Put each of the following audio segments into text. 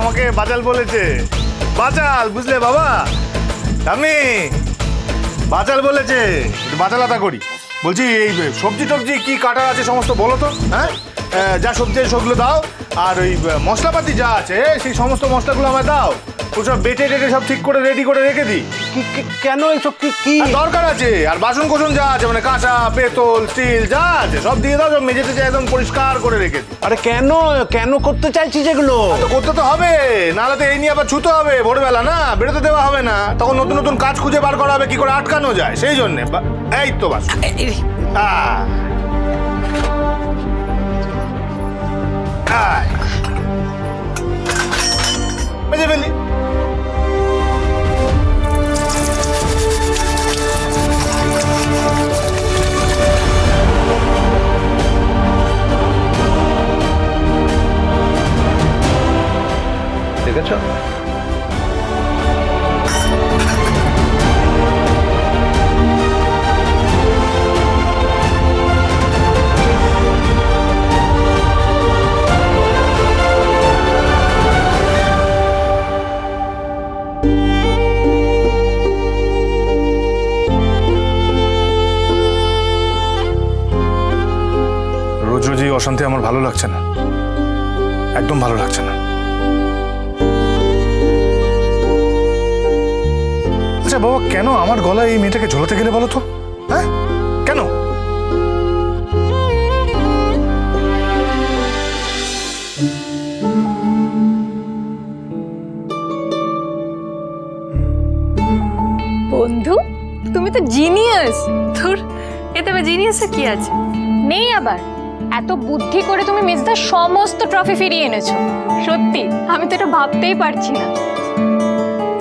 আমাকে বাচাল বলেছে, বাচাল, বুঝলে বাবা? আমি বাচাল বলেছে, বাচালাতা করি। বলছি এই সবজি টবজি কি কাটা আছে সমস্ত বলো তো। হ্যাঁ, যা সবজি আছে সবগুলো দাও, আর ওই মশলাপাতি যা আছে সেই সমস্ত মশলাগুলো আমায় দাও। ওসব বেটে টেটে সব ঠিক করে রেডি করে রেখে দিই। কেন এসব কি দরকার আছে? আর বাসন কোসন যা আছে, মানে কাঁচা পেতল স্টিল যা আছে সব দিয়ে দাও, সব মেঝে টেজে একদম পরিষ্কার করে রেখে দিই। আরে কেন করতে চাইছিস এগুলো? তো করতে তো হবে, নাহলে তো এই নিয়ে আবার ছুতে হবে ভোরবেলা, না বেরোতে দেওয়া হবে না। তখন নতুন নতুন কাজ খুঁজে বার করা হবে কি করে আটকানো যায়, সেই জন্যে। এই তো বাস। বেজে ফেলি। দেখেছ? রোজ রোজ এই অশান্তি আমার ভালো লাগছে না, একদম ভালো লাগছে না। আচ্ছা বাবা, কেন আমার গলায় এই মেয়েটাকে ঝোলাতে গেলে বলো তো? হ্যাঁ, কেন? বন্ধু, তুমি তো জিনিয়াস। ধুর, এতে আবার জিনিয়াসের কি আছে? নেই আবার, এত বুদ্ধি করে তুমি মেজদার সমস্ত ট্রফি ফিরিয়ে এনেছো। সত্যি আমি তো এটা ভাবতেই পারছি না।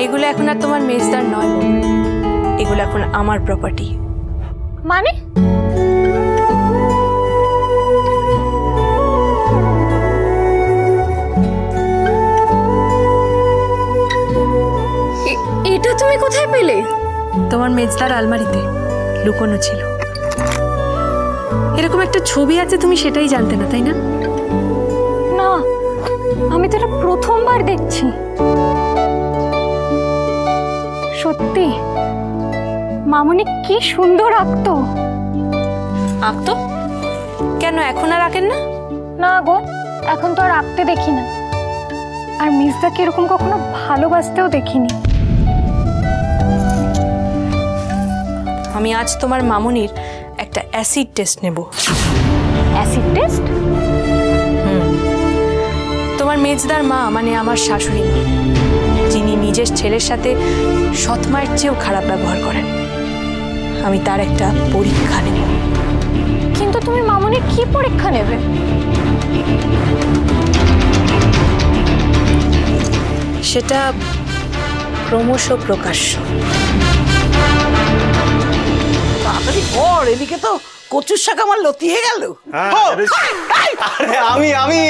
এগুলো এখন আর তোমার মেজদার নয় বোন, এগুলো এখন আমার প্রপার্টি। মানে? এটা তুমি কোথায় পেলে? তোমার মেজদার আলমারিতে লুকোনো ছিল। এরকম একটা ছবি আছে, তুমি সেটাই জানতে না, তাই না? না, আমি তো এটা প্রথমবার দেখছি। সত্যি মামুনি কি সুন্দর আঁকতো। আঁকতো? কেন এখন আর আঁকেন না? না গো, এখন তো আর আঁকতে দেখি না। আর মিসদাকে এরকম কখনো ভালোবাসতেও দেখিনি। আমি আজ তোমার মামুনির একটা অ্যাসিড টেস্ট নেব। Acid test? তোমার মেজদার মা মানে আমার শাশুড়ি মা, যিনি নিজের ছেলের সাথে সৎমায়ের চেয়েও খারাপ ব্যবহার করেন, আমি তার একটা পরীক্ষা নেব। কিন্তু তুমি মামুনির কি পরীক্ষা নেবে? সেটা ক্রমশ প্রকাশ্য। তাড়াতাড়ি কর, এদিকে তো কচুর শাক আমার লতিয়ে গেল। আরে আমি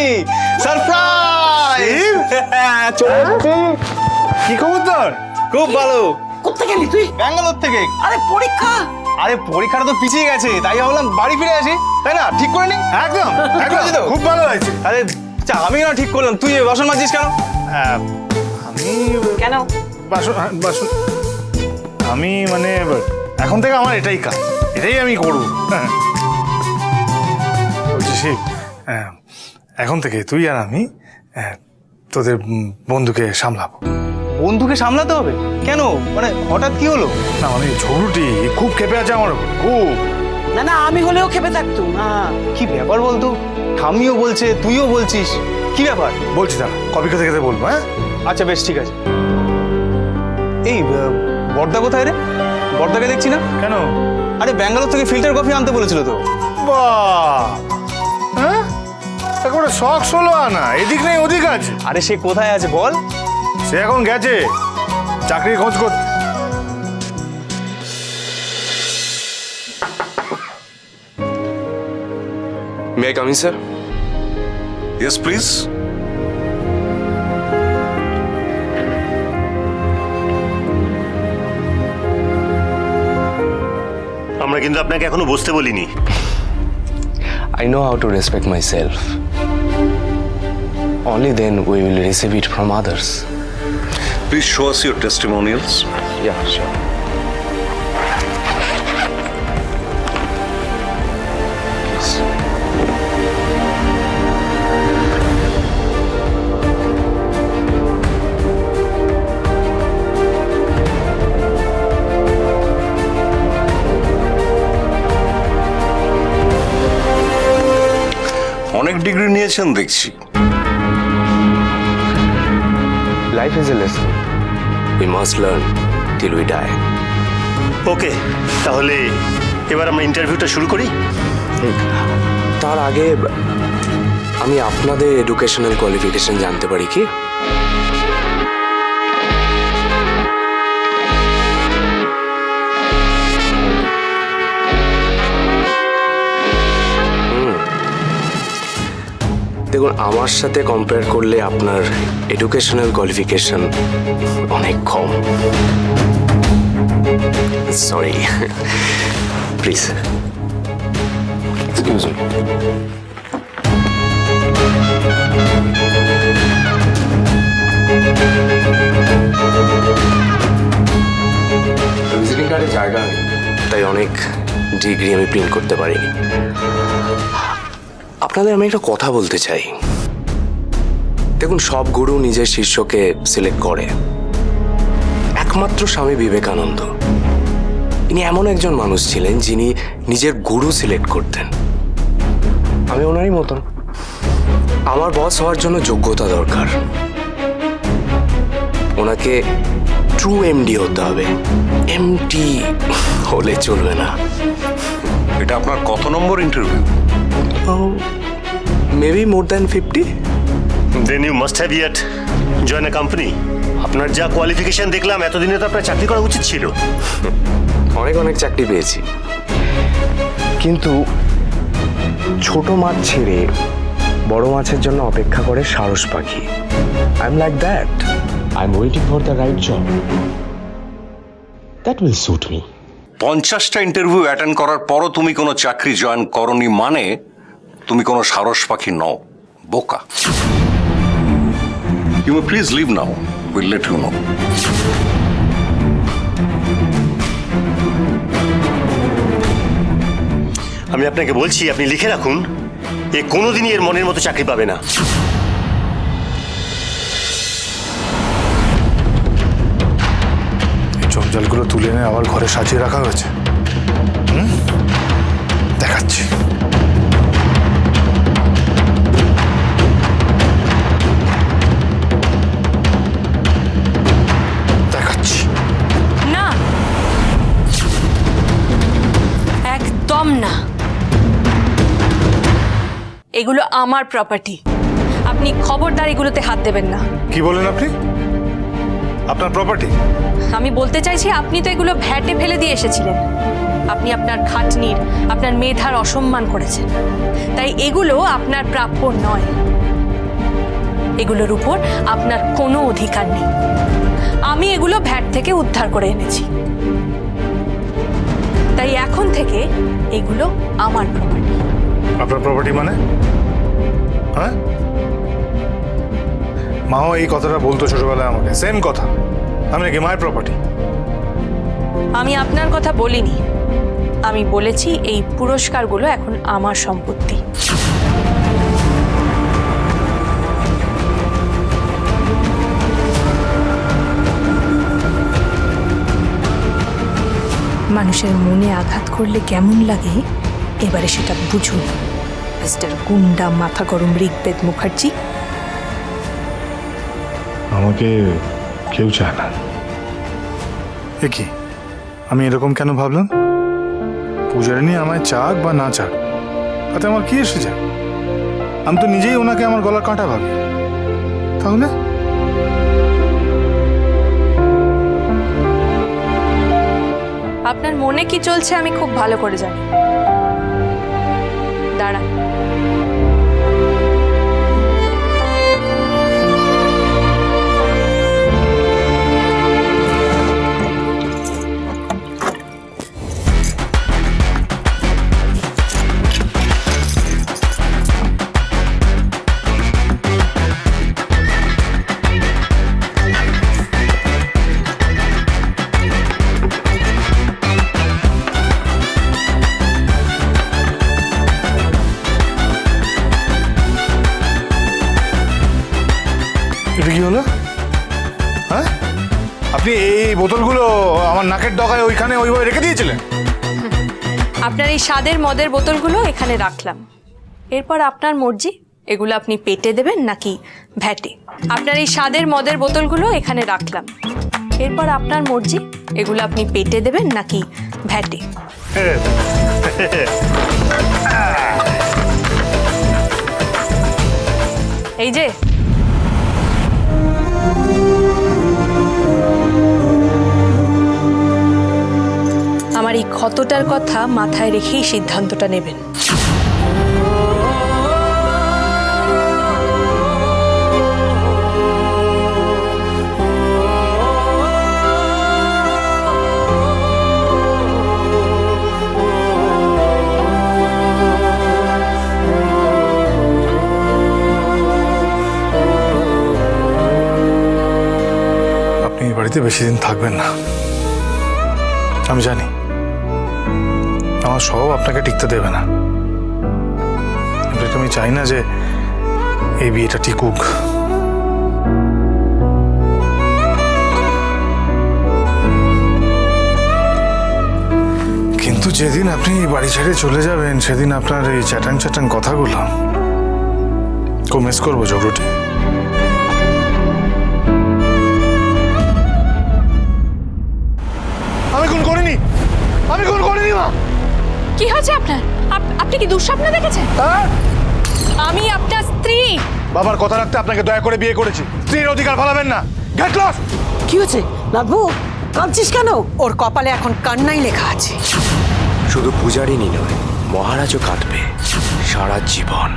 সারপ্রাইজ! কি খবর তোর? খুব ভালো। কোথা গেলি তুই? ব্যাঙ্গালোর থেকে। আরে পরীক্ষা। আরে পরীক্ষাটা তো পিছিয়ে গেছে, তাই ভাবলাম বাড়ি ফিরে আসি, তাই না? ঠিক করে নি? একদম একদম তো খুব ভালো হয়েছে। আরে আমি না ঠিক করলাম, তুই বাসন মাজছিস কেন? আমি কেন? বাসন আমি মানে এখন থেকে আমার এটাই কাজ, এটাই আমি করবো। বলছি শিব, এখন থেকে তুই আর আমি তোদের বন্ধুকে সামলাবো। বন্ধুকে সামলাতে হবে কেন? মানে হঠাৎ কি হলো? না মানে ঝগড়ুটি খুব ক্ষেপে আছে আমার উপর, খুব। না আমি হলেও খেপে থাকতো না। কি ব্যাপার বলতো? ঠামিও বলছে, তুইও বলছিস, কি ব্যাপার? বলছি দাঁড়া, কপি খেতে খেতে বলবো। হ্যাঁ আচ্ছা বেশ, ঠিক আছে। এই বর্দা কোথায় রে? বর্দাকে দেখছি না কেন? আরে ব্যাঙ্গালোর থেকে ফিল্টার কফি আনতে বলেছিল তো। বাহ, হ্যাঁ একেবারে শখ ষোলো আনা, এদিক নেই ওদিক আছে। আরে সে কোথায় আছে বল? সে এখন গেছে চাকরির খোঁজ করতে। May I come in, sir? Yes, please. আমরা কিন্তু আপনাকে এখনো বসতে বলিনি। I know how to respect myself. only then we will receive it from others. Please show us your testimonials. Yeah, sure. অনেক ডিগ্রি নিয়েছেন দেখছি। Life is a lesson. We must learn till we die. ওকে, তাহলে এবার আমরা ইন্টারভিউটা শুরু করি। তার আগে আমি আপনাদের এডুকেশনাল কোয়ালিফিকেশন জানতে পারি কি? দেখুন, আমার সাথে কম্পেয়ার করলে আপনার এডুকেশনাল কোয়ালিফিকেশন অনেক কম। Sorry, please excuse me. Visiting কার্ডে জায়গা নেই, তাই অনেক ডিগ্রি আমি প্রিন্ট করতে পারিনি। আপনাদের আমি একটা কথা বলতে চাই। দেখুন, সব গুরু নিজের শিষ্যকে সিলেক্ট করে। একমাত্র স্বামী বিবেকানন্দ, ইনি এমন একজন মানুষ ছিলেন যিনি নিজের গুরু সিলেক্ট করতেন। আমি ওনারই মতন। আমার বস হওয়ার জন্য যোগ্যতা দরকার। ওনাকে ট্রু এমডি হতে হবে, এমটি হলে চলবে না। এটা আপনার কত নম্বর interview? Maybe more than 50। Then you must have yet join a company. আপনার যা কোয়ালিফিকেশন দেখলাম, এতদিনে তো আপনার চাকরি করা উচিত ছিল। অনেক অনেক চাকরি পেয়েছি, কিন্তু ছোট মাছ ছেড়ে বড় মাছের জন্য অপেক্ষা করে সারস পাখি। I am like that. I am waiting for the right job that will suit me. 50টা ইন্টারভিউ অ্যাটেন্ড করার পরও তুমি কোনো চাকরি জয়েন করনি মানে তুমি কোনো সারস পাখি নও, বোকা। You may please leave now, will let you know. আমি আপনাকে বলছি, আপনি লিখে রাখুন, এ কোনোদিনই এর মনের মতো চাকরি পাবে না। এই জঞ্জালগুলো তুলে এনে আবার ঘরে সাজিয়ে রাখা হয়েছে। দেখাচ্ছি। দেখাচ্ছি। না, একদম না। এগুলো আমার প্রপার্টি। আপনি খবরদার এগুলোতে হাত দেবেন না। কি বলেন আপনি? আপনার প্রপার্টি? আমি বলতে চাইছি, আপনি তো এগুলো ভ্যাটে ফেলে দিয়ে এসেছিলেন। আপনি আপনার খাটনির, আপনার মেধার অসম্মান করেছেন, তাই এগুলো আপনার প্রাপ্য নয়। এগুলোর উপর আপনার কোনো অধিকার নেই। আমি এগুলো ভ্যাট থেকে উদ্ধার করে এনেছি, তাই এখন থেকে এগুলো আমার প্রপার্টি। আপনার প্রপার্টি মানে? হ্যাঁ, মাও এই কথাটা বলতো ছোটবেলায় আমাকে, সেম কথা। আমি নাকি মায়ের প্রপার্টি? আমি আপনার কথা বলিনি, আমি বলেছি এই পুরস্কারগুলো এখন আমার সম্পত্তি। মানুষের মনে আঘাত করলে কেমন লাগে এবারে সেটা বুঝুন, মিস্টার গুন্ডা মাথা গরম ঋগ্বেদ মুখার্জি। আমাকে কেউ চায় না। এ কি, আমি এরকম কেন ভাবলাম? পূজারিনী আমায় চাক বা না চাক, তাতে আমার কি এসে যায়? আমি তো নিজেই ওনাকে আমার গলার কাঁটা ভাবি। তাহলে আপনার মনে কি চলছে আমি খুব ভালো করে জানি। দাঁড়ান। এটা কি হলো? হ্যাঁ, আপনি এই বোতলগুলো আমার নাকের ডগায় ওইখানে ওইভাবে রেখে দিয়েছিলেন? আপনার এই স্বাদের মদের বোতলগুলো এখানে রাখলাম। এরপর আপনার মর্জি, এগুলো আপনি পেটে দেবেন নাকি ভ্যাটে। আপনার এই স্বাদের মদের বোতলগুলো এখানে রাখলাম। এরপর আপনার মর্জি, এগুলো আপনি পেটে দেবেন নাকি ভ্যাটে। এই যে আমার এই ক্ষতটার কথা মাথায় রেখেই সিদ্ধান্তটা নেবেন। আপনি এই বাড়িতে বেশি দিন থাকবেন না, আমি জানি। আমার স্বভাব আপনাকে টিকতে দেবে না। আমি চাই না যে এই বিয়েটা টিকুক। কিন্তু যেদিন আপনি এই বাড়ি ছেড়ে চলে যাবেন সেদিন আপনার এই চ্যাটাং চ্যাটাং কথাগুলো খুব মিস করবো জগরুটি। আমি খুন করিনি, আমি খুন করিনি মা। কি হয়েছে আপনার? আপনি কি দুঃস্বপ্ন দেখেছেন? হ্যাঁ? আমি আপনার স্ত্রী। বাবার কথা রাখতে আপনাকে দয়া করে বিয়ে করেছি। স্ত্রীর অধিকার ফলাবেন না। Get lost. কি হয়েছে নাথবু, কাঁদছিস কেন? ওর কপালে এখন কান্নাই লেখা আছে। শুধু পূজারিনী নয়, মহারাজও কাঁদবে সারা জীবন।